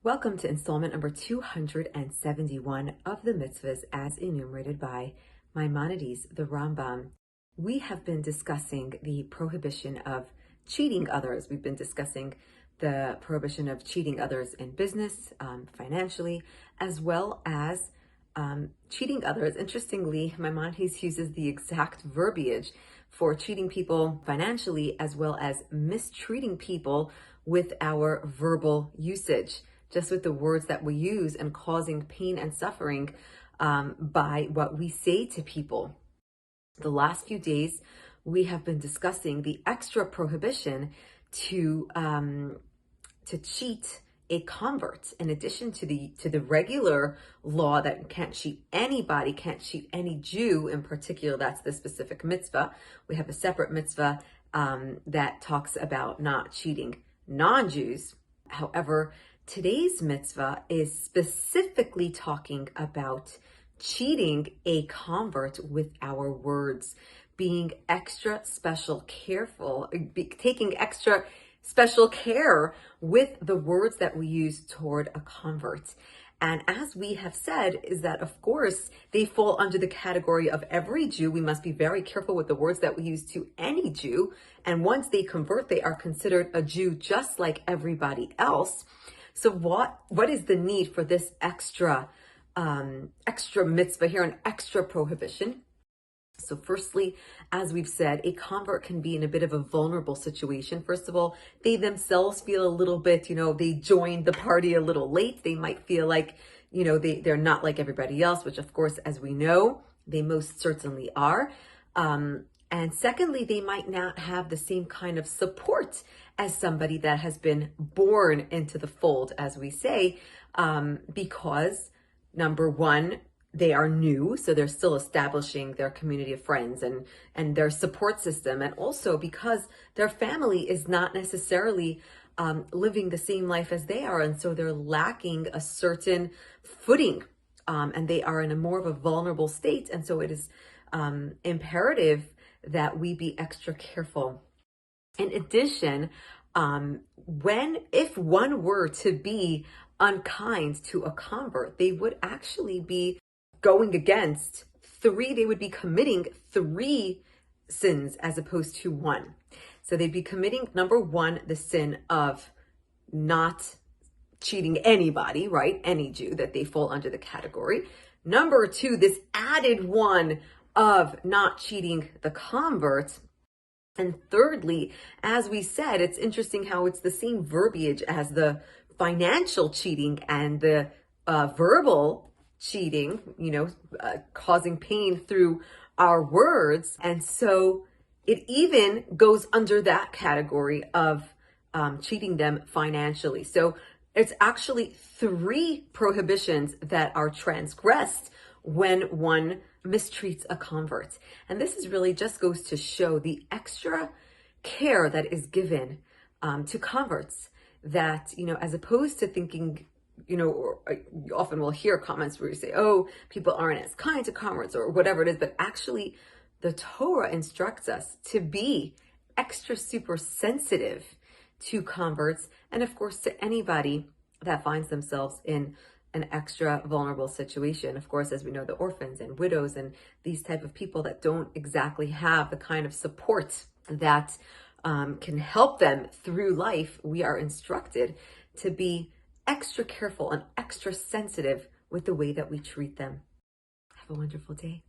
Welcome to installment number 271 of the Mitzvahs as enumerated by Maimonides, the Rambam. We have been discussing the prohibition of cheating others. We've been discussing the prohibition of cheating others in business, financially, as well as cheating others. Interestingly, Maimonides uses the exact verbiage for cheating people financially as well as mistreating people with our verbal usage, just with the words that we use and causing pain and suffering by what we say to people. The last few days, we have been discussing the extra prohibition to cheat a convert, in addition to the regular law that you can't cheat anybody, can't cheat any Jew in particular. That's the specific mitzvah. We have a separate mitzvah that talks about not cheating non-Jews. However, today's mitzvah is specifically talking about cheating a convert with our words, being extra special careful, taking extra special care with the words that we use toward a convert. And as we have said, is that of course they fall under the category of every Jew. We must be very careful with the words that we use to any Jew. And once they convert, they are considered a Jew just like everybody else. So what is the need for this extra mitzvah here, an extra prohibition? So firstly, as we've said, a convert can be in a bit of a vulnerable situation. First of all, they themselves feel a little bit, they joined the party a little late. They might feel like, they're not like everybody else, which of course, as we know, they most certainly are. And secondly, they might not have the same kind of support as somebody that has been born into the fold, as we say, because number one, they are new, so they're still establishing their community of friends and their support system. And also because their family is not necessarily living the same life as they are. And so they're lacking a certain footing and they are in a more of a vulnerable state. And so it is imperative that we be extra careful. In addition, if one were to be unkind to a convert, they would actually be going against they would be committing 3 sins as opposed to 1. So they'd be committing, number 1, the sin of not cheating anybody, right? Any Jew that they fall under the category. Number 2, this added one of not cheating the convert. And thirdly, as we said, it's interesting how it's the same verbiage as the financial cheating and the verbal cheating, causing pain through our words. And so it even goes under that category of cheating them financially. So it's actually 3 prohibitions that are transgressed when one mistreats a convert. And this is really just goes to show the extra care that is given to converts, that, as opposed to thinking, or you often will hear comments where you say, oh, people aren't as kind to converts or whatever it is, but actually the Torah instructs us to be extra super sensitive to converts, and of course to anybody that finds themselves in an extra vulnerable situation. Of course, as we know, the orphans and widows and these type of people that don't exactly have the kind of support that can help them through life, we are instructed to be extra careful and extra sensitive with the way that we treat them. Have a wonderful day.